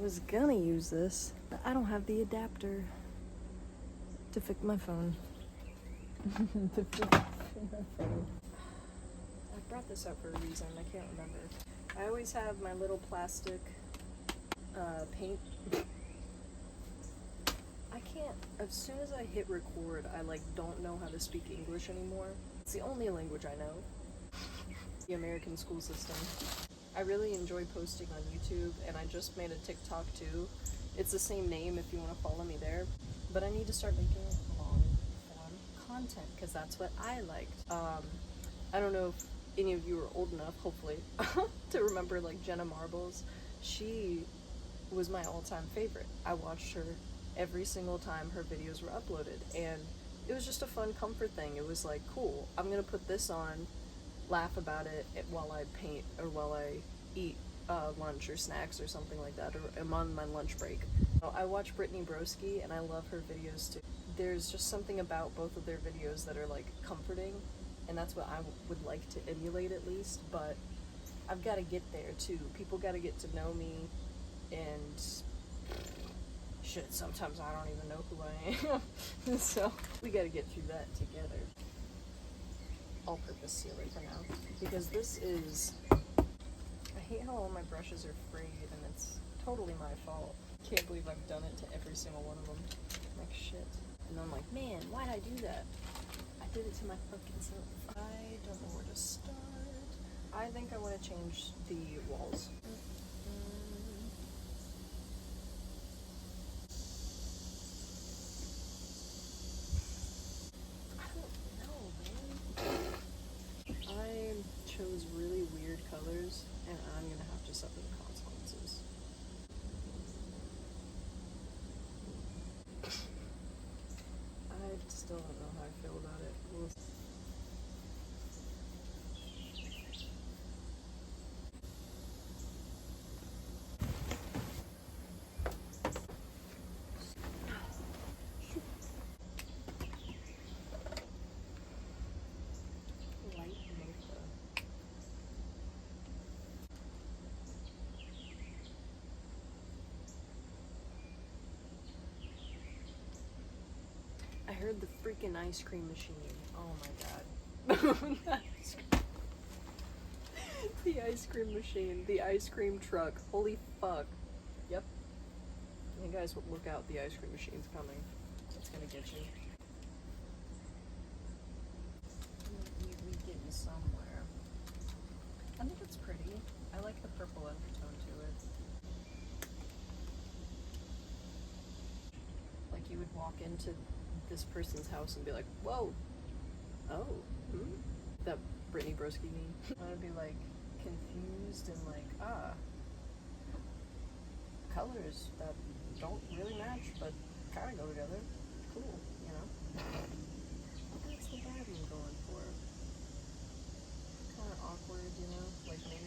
was gonna use this, but I don't have the adapter to fix my phone. To fix my phone. I brought this up for a reason, I can't remember. I always have my little plastic paint. I can't, as soon as I hit record, I like don't know how to speak English anymore. It's the only language I know. The American school system. I really enjoy posting on YouTube, and I just made a TikTok too. It's the same name if you want to follow me there. But I need to start making long form content, because that's what I liked. I don't know if any of you are old enough, hopefully, to remember like Jenna Marbles. She was my all-time favorite. I watched her every single time her videos were uploaded, and it was just a fun comfort thing. It was like, cool, I'm gonna put this on, laugh about it while I paint or while I eat lunch or snacks or something like that, or I'm on my lunch break. I watch Brittany Broski and I love her videos too. There's just something about both of their videos that are like comforting, and that's what I would like to emulate at least, but I've got to get there too. People got to get to know me, and shit, sometimes I don't even know who I am. So we got to get through that together. All-purpose sealer for now, because this is, I hate how all my brushes are frayed, and it's totally my fault. Can't believe I've done it to every single one of them. Like shit. And I'm like, man, why'd I do that? I did it to my fucking self. I don't know where to start. I think I want to change the walls. I chose really weird colors, and I'm gonna have to suffer the consequences. I still don't know how I feel about it. I heard the freaking ice cream machine. Oh my god. The ice cream machine. The ice cream truck. Holy fuck. Yep. You guys look out, the ice cream machine's coming. It's gonna get you. We getting somewhere. I think it's pretty. I like the purple undertone to it. Like you would walk into this person's house and be like, whoa, oh, that Brittany Broski meme. I would be like confused and like, colors that don't really match but kind of go together. Cool, you know? That's the vibe I'm going for. Kind of awkward, you know, like me.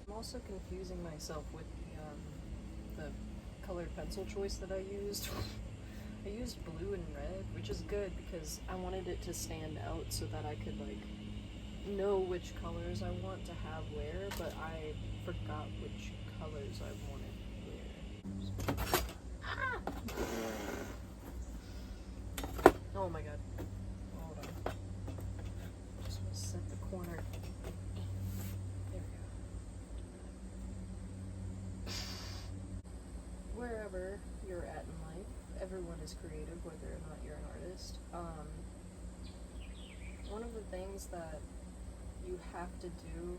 I'm also confusing myself with the colored pencil choice that I used. I used blue and red, which is good because I wanted it to stand out so that I could like know which colors I want to have where, but I forgot which colors I wanted where. Ah! Oh my god. Hold on. Just want to set the corner. Wherever you're at in life, everyone is creative, whether or not you're an artist. One of the things that you have to do,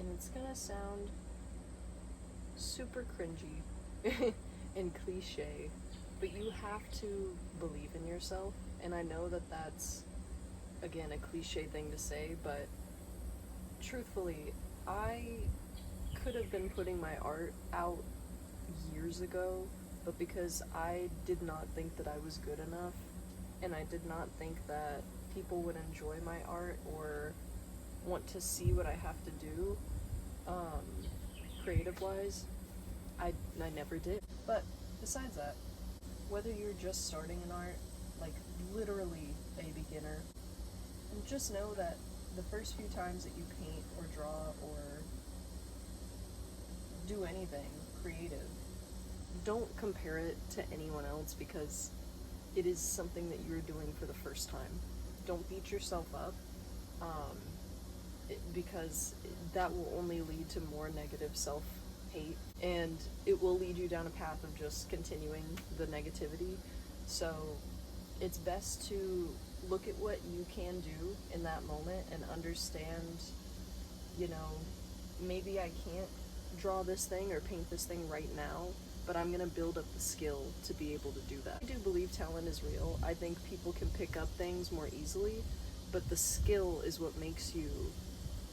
and it's gonna sound super cringy and cliche, but you have to believe in yourself. And I know that that's, again, a cliche thing to say, but truthfully, I could have been putting my art out years ago, but because I did not think that I was good enough, and I did not think that people would enjoy my art or want to see what I have to do, creative wise, I never did. But besides that, whether you're just starting in art, like literally a beginner, and just know that the first few times that you paint or draw or do anything creative, don't compare it to anyone else because it is something that you're doing for the first time. Don't beat yourself up, because that will only lead to more negative self-hate, and it will lead you down a path of just continuing the negativity. So it's best to look at what you can do in that moment and understand, you know, maybe I can't draw this thing or paint this thing right now, but I'm gonna build up the skill to be able to do that. I do believe talent is real. I think people can pick up things more easily, but the skill is what makes you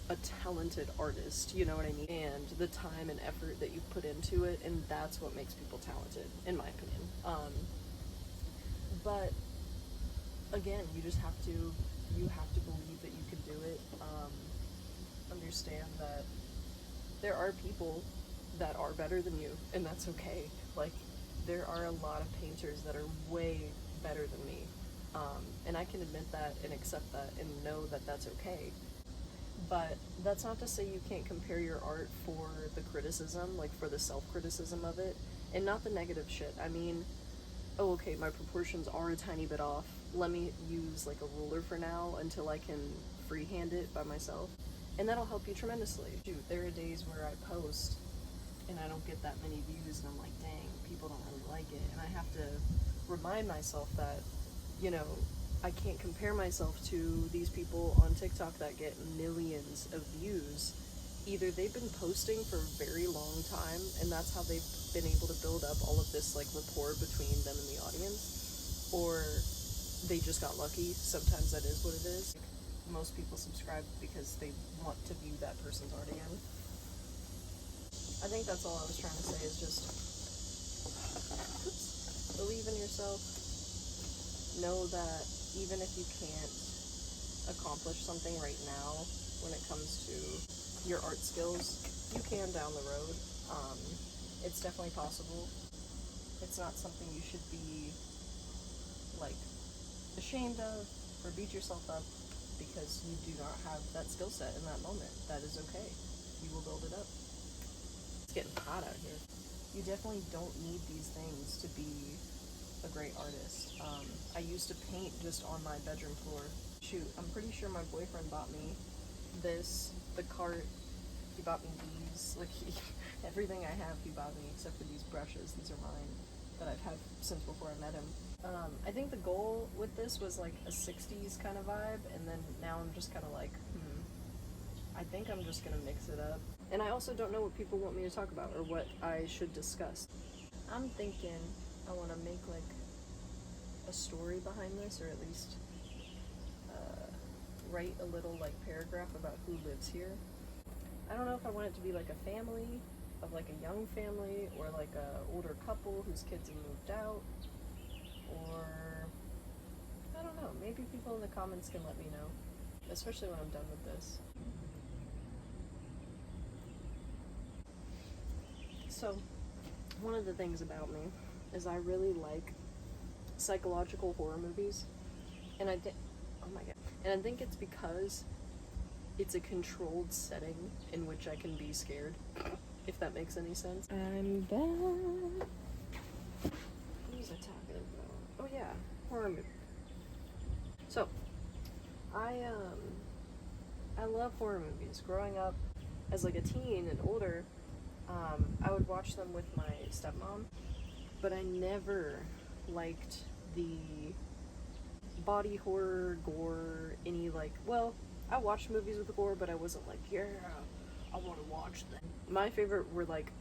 a talented artist, you know what I mean? And the time and effort that you put into it, and that's what makes people talented, in my opinion. But again, you just have to believe that you can do it. Understand that there are people that are better than you, and that's okay. Like, there are a lot of painters that are way better than me, and I can admit that and accept that and know that that's okay. But that's not to say you can't compare your art for the criticism, like for the self-criticism of it, and not the negative shit. I mean, oh, okay, my proportions are a tiny bit off. Let me use like a ruler for now until I can freehand it by myself, and that'll help you tremendously. Shoot, there are days where I post and I don't get that many views, and I'm like, dang, people don't really like it, and I have to remind myself that, you know, I can't compare myself to these people on TikTok that get millions of views. Either they've been posting for a very long time, and that's how they've been able to build up all of this like rapport between them and the audience, or they just got lucky. Sometimes that is what it is. Most people subscribe because they want to view that person's art again. I think that's all I was trying to say, is just believe in yourself. Know that even if you can't accomplish something right now when it comes to your art skills, you can down the road. It's definitely possible. It's not something you should be like ashamed of or beat yourself up because you do not have that skill set in that moment. That is okay. You will build it up. It's getting hot out here. You definitely don't need these things to be a great artist. I used to paint just on my bedroom floor. Shoot, I'm pretty sure my boyfriend bought me this, the cart, he bought me these, like everything I have he bought me except for these brushes. These are mine that I've had since before I met him. I think the goal with this was like a 60s kind of vibe, and then now I'm just kind of like, I think I'm just gonna mix it up. And I also don't know what people want me to talk about or what I should discuss. I'm thinking I want to make like a story behind this, or at least write a little like paragraph about who lives here. I don't know if I want it to be like a family, of like a young family, or like a older couple whose kids have moved out, or I don't know, maybe people in the comments can let me know, especially when I'm done with this. So, one of the things about me is I really like psychological horror movies, and I think it's because it's a controlled setting in which I can be scared, if that makes any sense. I'm back. What was I talking about? Oh yeah, horror movie. So, I love horror movies. Growing up as like a teen and older, I would watch them with my stepmom, but I never liked the body horror, gore, any like, well, I watched movies with gore, but I wasn't like, yeah, I want to watch them. My favorite were like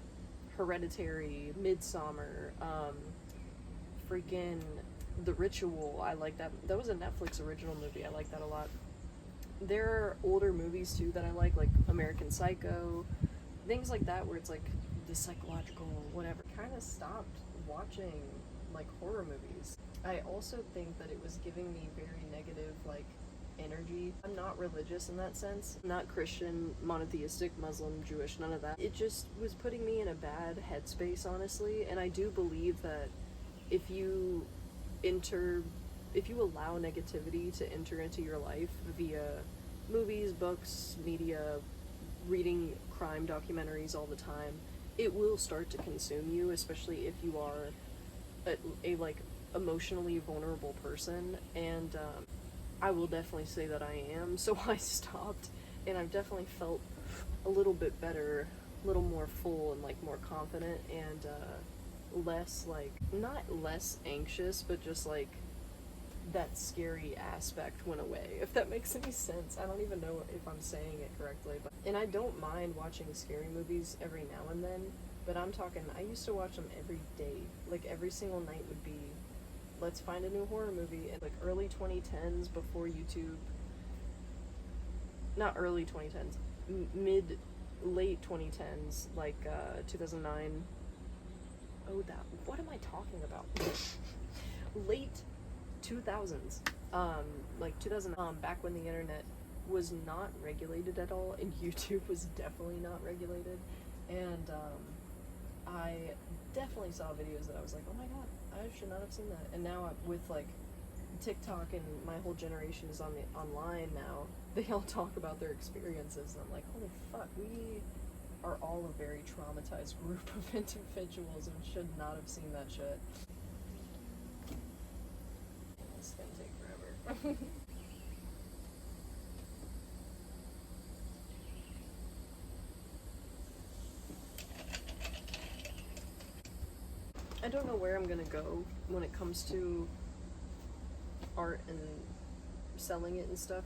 Hereditary, Midsommar, freaking The Ritual. I like that. That was a Netflix original movie. I like that a lot. There are older movies too that I like American Psycho, things like that where it's like the psychological whatever. Kind of stopped watching like horror movies. I also think that it was giving me very negative like energy. I'm not religious in that sense. I'm not Christian, monotheistic, Muslim, Jewish, none of that. It just was putting me in a bad headspace, honestly, and I do believe that if you allow negativity to enter into your life via movies, books, media, reading crime documentaries all the time, it will start to consume you, especially if you are a like emotionally vulnerable person. And I will definitely say that I am. So I stopped, and I've definitely felt a little bit better, a little more full and like more confident, and less like, not less anxious, but just like that scary aspect went away, if that makes any sense. I don't even know if I'm saying it correctly, but and I don't mind watching scary movies every now and then, but I'm talking, I used to watch them every day. Like every single night would be, let's find a new horror movie. And like early 2010s, before YouTube, not early 2010s, mid late 2010s, like 2009. Oh, that, what am I talking about? Late 2000s, like 2000, back when the internet was not regulated at all, and YouTube was definitely not regulated. And I definitely saw videos that I was like, oh my god, I should not have seen that. And now with like TikTok, and my whole generation is online now, they all talk about their experiences, and I'm like, holy fuck, we are all a very traumatized group of individuals and should not have seen that shit. It's gonna take forever. I don't know where I'm gonna go when it comes to art and selling it and stuff.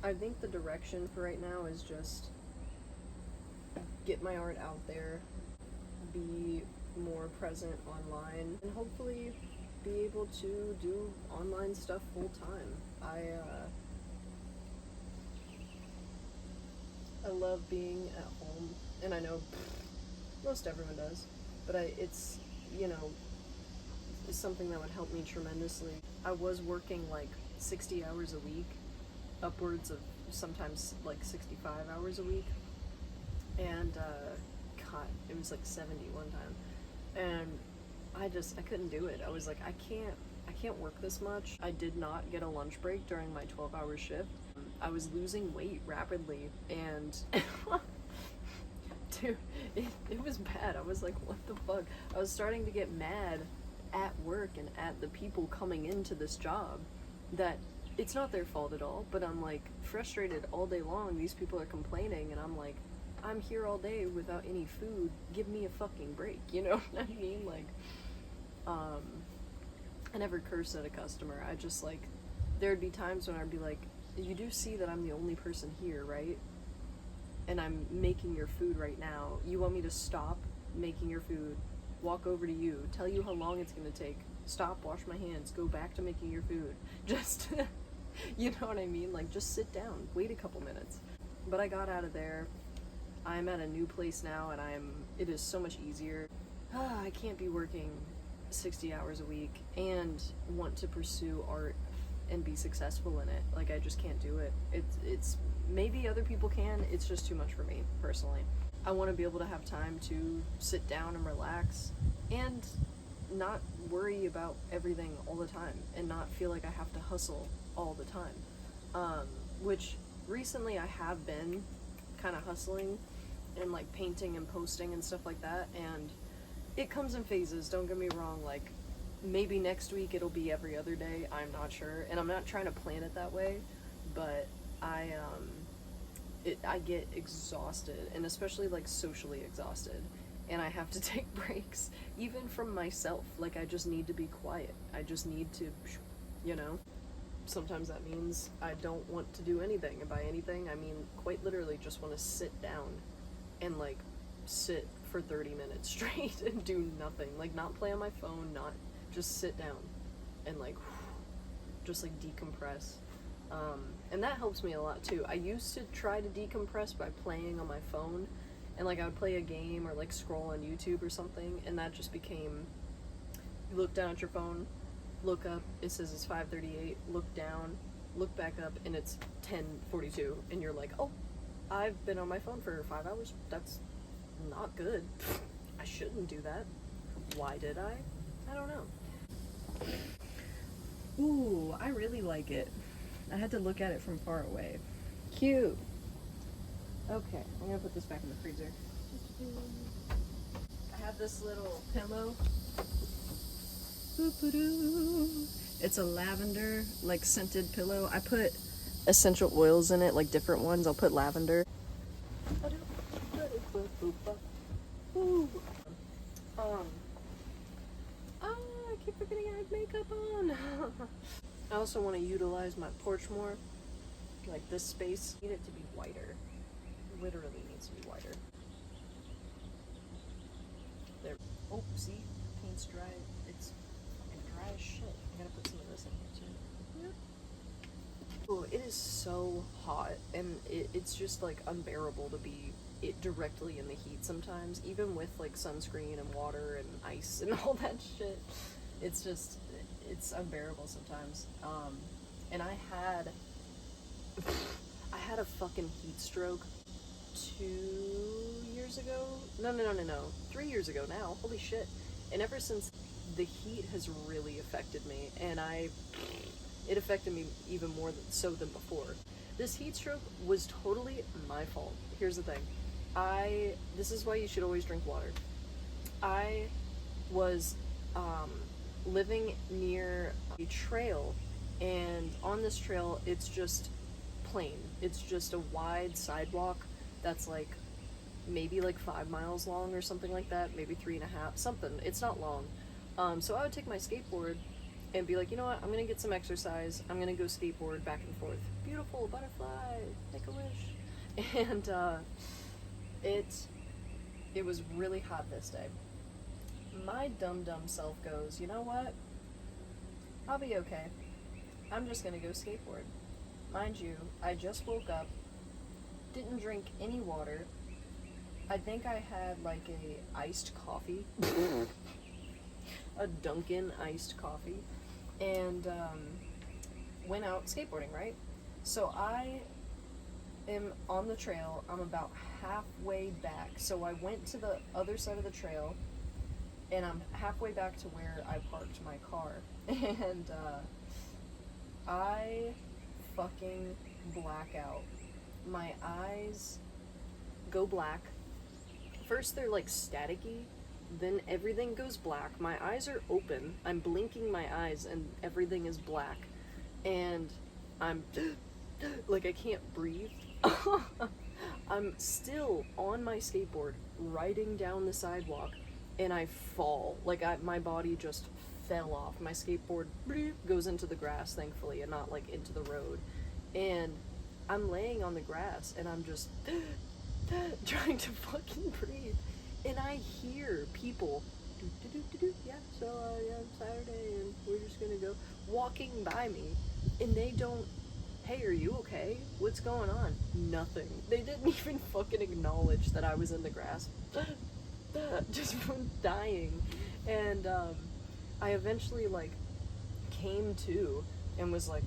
I think the direction for right now is just get my art out there, be more present online, and hopefully be able to do online stuff full time. I love being at home, and I know most everyone does, but it's, you know, it's something that would help me tremendously. I was working like 60 hours a week, upwards of sometimes like 65 hours a week, and god, it was like 70 one time, and I couldn't do it. I was like, I can't work this much. I did not get a lunch break during my 12-hour shift. I was losing weight rapidly, and dude, it was bad. I was like, what the fuck? I was starting to get mad at work and at the people coming into this job, that it's not their fault at all, but I'm like frustrated all day long. These people are complaining, and I'm like, I'm here all day without any food. Give me a fucking break, you know what I mean? Like, I never cursed at a customer. I just like, there'd be times when I'd be like, you do see that I'm the only person here, right? And I'm making your food right now. You want me to stop making your food, walk over to you, tell you how long it's gonna take, stop, wash my hands, go back to making your food. Just, you know what I mean? Like, just sit down, wait a couple minutes. But I got out of there. I'm at a new place now, and it is so much easier. I can't be working 60 hours a week and want to pursue art and be successful in it. Like, I just can't do it. It's maybe other people can, it's just too much for me, personally. I want to be able to have time to sit down and relax and not worry about everything all the time, and not feel like I have to hustle all the time. Which recently I have been kind of hustling and like painting and posting and stuff like that, and it comes in phases, don't get me wrong. Like, maybe next week it'll be every other day, I'm not sure, and I'm not trying to plan it that way, but I get exhausted, and especially like socially exhausted, and I have to take breaks, even from myself. Like, I just need to be quiet. I just need to, you know? Sometimes that means I don't want to do anything, and by anything I mean quite literally just want to sit down and like sit for 30 minutes straight and do nothing. Like, not play on my phone, not just sit down and like just like decompress. And that helps me a lot too. I used to try to decompress by playing on my phone, and like I would play a game or like scroll on YouTube or something, and that just became, you look down at your phone, look up, it says it's 5:38, look down, look back up, and it's 10:42, and you're like, oh, I've been on my phone for 5 hours. That's not good. I shouldn't do that. Why did I? I don't know. Ooh, I really like it. I had to look at it from far away. Cute. Okay, I'm gonna put this back in the freezer. I have this little pillow. It's a lavender, like, scented pillow. I put essential oils in it, like different ones. I'll put lavender. I keep forgetting I have makeup on. I also want to utilize my porch more. Like this space, need it to be whiter. Literally needs to be whiter. There. Oh, see? Paint's dry. It's fucking dry as shit. I gotta put some of this in here too. Yep. Oh, it is so hot, and it's just like unbearable to be directly in the heat sometimes, even with like sunscreen and water and ice and all that shit. It's just, it's unbearable sometimes. And I had a fucking heat stroke 2 years ago. No. 3 years ago now. Holy shit. And ever since, the heat has really affected me, and it affected me even more so than before. This heat stroke was totally my fault. Here's the thing. This is why you should always drink water. I was living near a trail, and on this trail, it's just plain. It's just a wide sidewalk that's like maybe like 5 miles long or something like that, maybe 3.5, something. It's not long. So I would take my skateboard and be like, you know what, I'm gonna get some exercise. I'm gonna go skateboard back and forth. Beautiful butterfly, make a wish. And it was really hot this day. My dumb self goes, you know what? I'll be okay. I'm just gonna go skateboard. Mind you, I just woke up, didn't drink any water. I think I had like a iced coffee, a Dunkin' iced coffee, and went out skateboarding, right? So I am on the trail. I'm about halfway back. So I went to the other side of the trail, and I'm halfway back to where I parked my car. And I fucking black out. My eyes go black. First they're like staticky, then everything goes black. My eyes are open. I'm blinking my eyes and everything is black. And I'm like, I can't breathe. I'm still on my skateboard riding down the sidewalk, and I fall. Like, my body just fell off. My skateboard goes into the grass, thankfully, and not like into the road. And I'm laying on the grass, and I'm just trying to fucking breathe. And I hear people, yeah, so yeah, Saturday, and we're just gonna go, walking by me, and they don't, hey, are you okay? What's going on? Nothing. They didn't even fucking acknowledge that I was in the grass. Just from dying. And I eventually like came to and was like,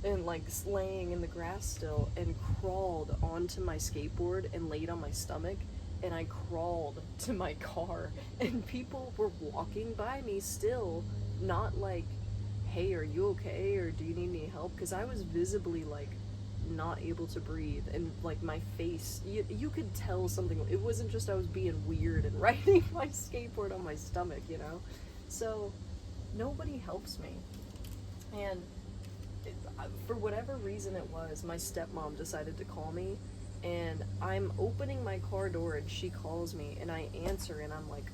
and like laying in the grass still, and crawled onto my skateboard and laid on my stomach, and I crawled to my car, and people were walking by me still, not like, hey, are you okay, or do you need any help? Because I was visibly like not able to breathe, and like my face, you could tell something. It wasn't just I was being weird and riding my skateboard on my stomach, you know? So nobody helps me. And for whatever reason it was, my stepmom decided to call me, and I'm opening my car door and she calls me, and I answer, and I'm like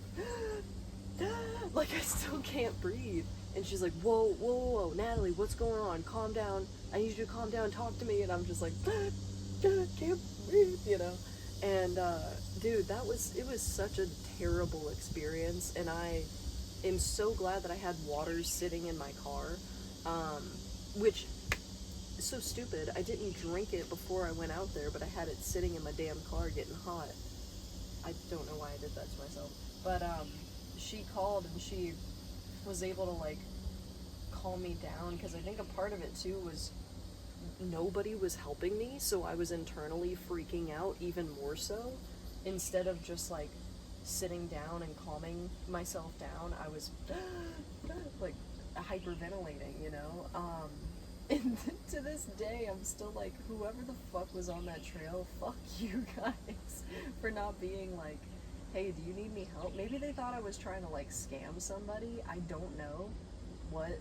like I still can't breathe. And she's like, whoa, Natalie, what's going on? Calm down. I need you to calm down, talk to me. And I'm just like, can't breathe, you know? And dude, it was such a terrible experience, and I am so glad that I had water sitting in my car, which is so stupid. I didn't drink it before I went out there, but I had it sitting in my damn car getting hot. I don't know why I did that to myself. But she called, and she was able to like calm me down, because I think a part of it too was nobody was helping me, so I was internally freaking out even more so. Instead of just like sitting down and calming myself down, I was like hyperventilating, you know? And to this day, I'm still like, whoever the fuck was on that trail, fuck you guys for not being like, hey, do you need me help? Maybe they thought I was trying to like scam somebody. I don't know what.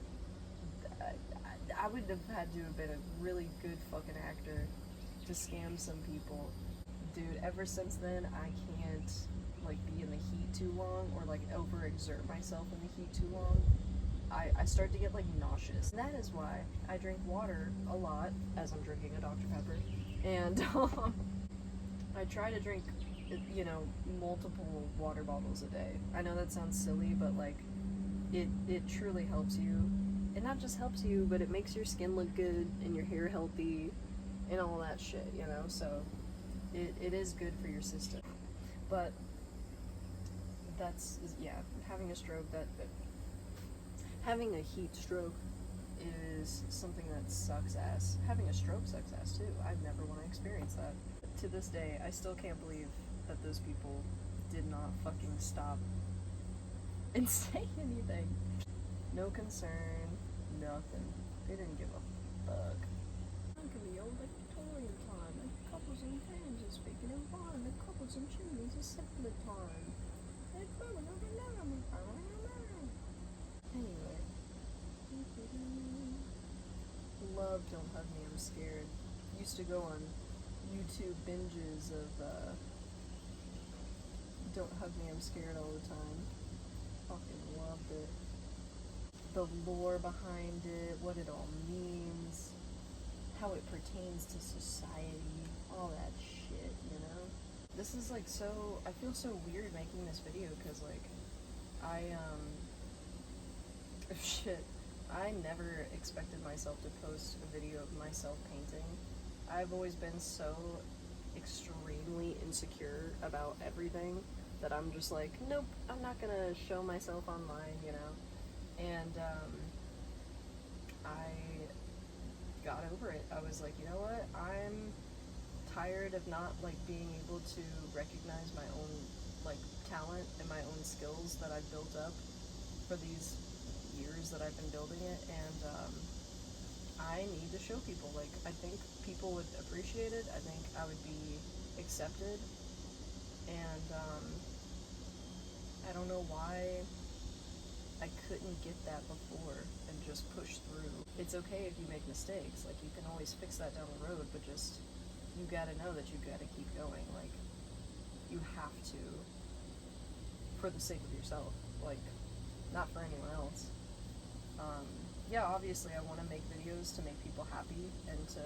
I would have had to have been a really good fucking actor to scam some people. Dude, ever since then, I can't like be in the heat too long or like overexert myself in the heat too long. I start to get like nauseous. And that is why I drink water a lot, as I'm drinking a Dr. Pepper. And I try to drink, you know, multiple water bottles a day. I know that sounds silly, but like it truly helps you. It not just helps you, but it makes your skin look good and your hair healthy and all that shit, you know? So it is good for your system. But that's, yeah, having a stroke, having a heat stroke is something that sucks ass. Having a stroke sucks ass too. I'd never want to experience that. To this day, I still can't believe that those people did not fucking stop and say anything. No concern, nothing. They didn't give a fuck. Think of the old Victorian time, the couples and fans are speaking in wine, the couples and chimneys are simpler time. Anyway. Love Don't Hug Me, I'm Scared. Used to go on YouTube binges of Don't Hug Me, I'm Scared all the time. Fucking loved it. The lore behind it, what it all means, how it pertains to society, all that shit, you know? This is like so, I feel so weird making this video because like, shit, I never expected myself to post a video of myself painting. I've always been so extremely insecure about everything that I'm just like, nope, I'm not gonna show myself online, you know? And I got over it. I was like, you know what? I'm tired of not like being able to recognize my own like talent and my own skills that I've built up for these years that I've been building it, and I need to show people. Like, I think people would appreciate it. I think I would be accepted, and I don't know why I couldn't get that before and just push through. It's okay if you make mistakes. Like, you can always fix that down the road, but just, you gotta know that you gotta keep going. Like, you have to, for the sake of yourself. Like, not for anyone else. Yeah, obviously I want to make videos to make people happy and to,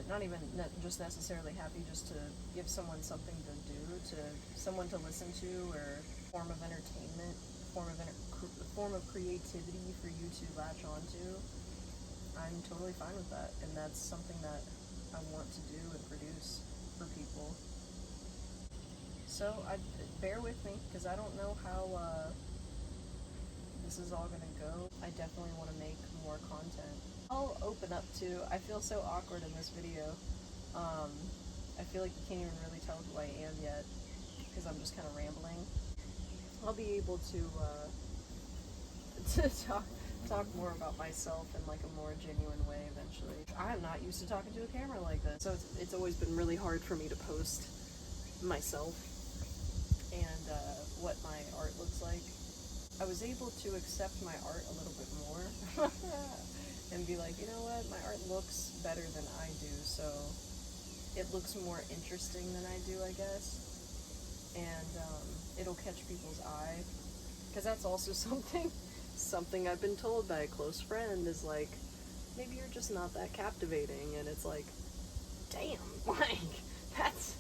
not even just necessarily happy, just to give someone something to do, to someone to listen to, or form of entertainment, form of creativity for you to latch onto. I'm totally fine with that, and that's something that I want to do and produce for people. So bear with me, because I don't know how this is all gonna go. I definitely want to make more content. I'll open up to, I feel so awkward in this video. I feel like you can't even really tell who I am yet, because I'm just kind of rambling. I'll be able to talk more about myself in like a more genuine way eventually. I'm not used to talking to a camera like this, so it's always been really hard for me to post myself and what my art looks like. I was able to accept my art a little bit more and be like, you know what, my art looks better than I do, so it looks more interesting than I do, I guess, and it'll catch people's eye, because that's also something I've been told by a close friend is like, maybe you're just not that captivating, and it's like, damn, like, that's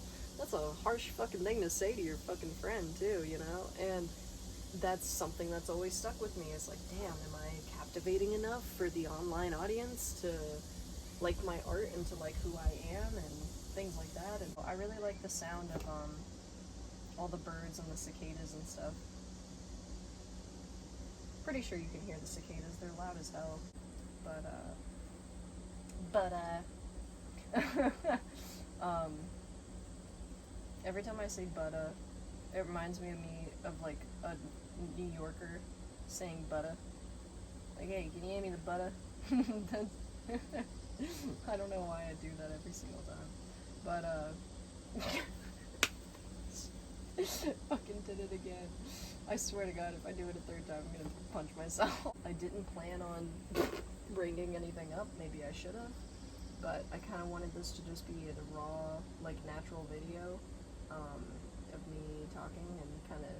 a harsh fucking thing to say to your fucking friend too, you know? And that's something that's always stuck with me. It's like, damn, am I captivating enough for the online audience to like my art and to like who I am and things like that? And I really like the sound of all the birds and the cicadas and stuff. Pretty sure you can hear the cicadas. They're loud as hell. Every time I say "butta," it reminds me of like a New Yorker saying "butta." Like, hey, can you hand me the "butta"? I don't know why I do that every single time. But, fucking did it again. I swear to God, if I do it a third time, I'm gonna punch myself. I didn't plan on bringing anything up. Maybe I should have. But I kind of wanted this to just be a raw, like, natural video of me talking and kind of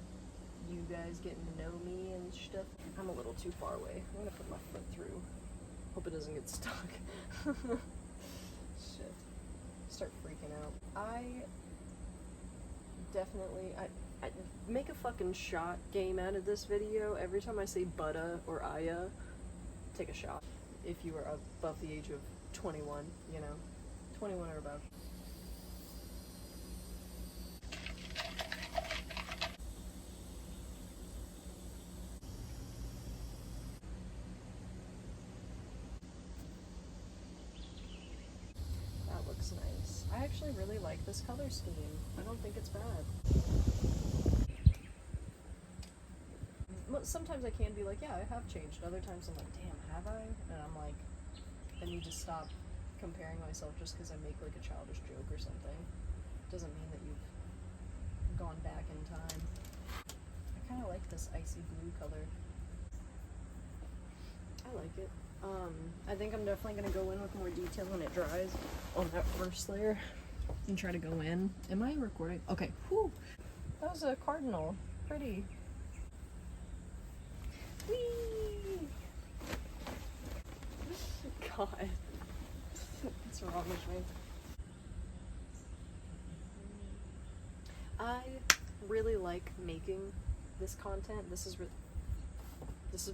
you guys getting to know me and stuff. I'm a little too far away. I'm gonna put my foot through. Hope it doesn't get stuck. Shit. Start freaking out. I make a fucking shot game out of this video. Every time I say butta or aya, take a shot. If you are above the age of 21, you know, 21 or above. That looks nice. I actually really like this color scheme. I don't think it's bad. Sometimes I can be like, yeah, I have changed. Other times I'm like, damn, have I? And I'm like, I need to stop comparing myself just because I make like a childish joke or something. Doesn't mean that you've gone back in time. I kind of like this icy blue color. I like it. I think I'm definitely going to go in with more detail when it dries on that first layer and try to go in. Am I recording? Okay. Whew. That was a cardinal. Pretty. Whee! God. What's wrong with me? I really like making this content. This has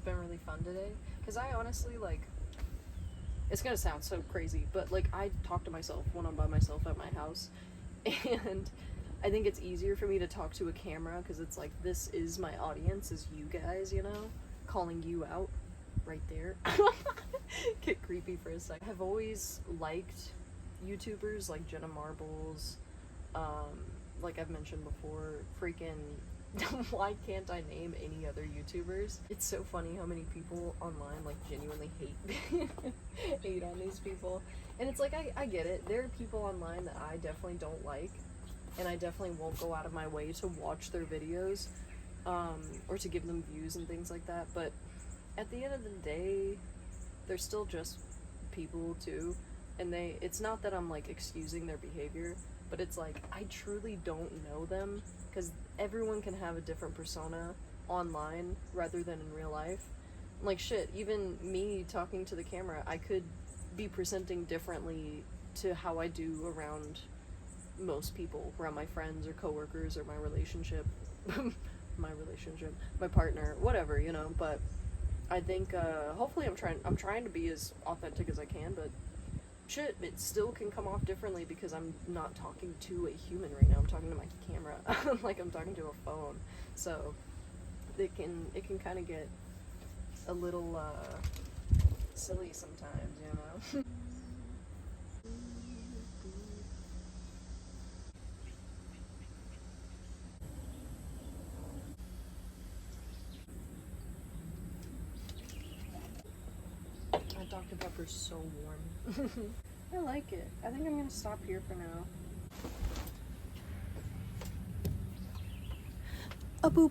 been really fun today. Because I honestly, like, it's gonna sound so crazy, but like, I talk to myself when I'm by myself at my house. And I think it's easier for me to talk to a camera because it's like, this is my audience, is you guys, you know? Calling you out right there. Get creepy for a sec. I've always liked YouTubers like Jenna Marbles, like I've mentioned before, freaking why can't I name any other YouTubers? It's so funny how many people online like genuinely hate on these people. And it's like, I get it. There are people online that I definitely don't like, and I definitely won't go out of my way to watch their videos, or to give them views and things like that, but at the end of the day, they're still just people too, and it's not that I'm like excusing their behavior, but it's like, I truly don't know them, because everyone can have a different persona online rather than in real life. Like shit, even me talking to the camera, I could be presenting differently to how I do around most people, around my friends or coworkers or my relationship. My partner, whatever, you know. But I think hopefully I'm trying to be as authentic as I can, but shit, it still can come off differently because I'm not talking to a human right now. I'm talking to my camera. Like I'm talking to a phone. So it can kind of get a little silly sometimes, you know. Dr. Pepper's so warm. I like it. I think I'm gonna stop here for now. A boop.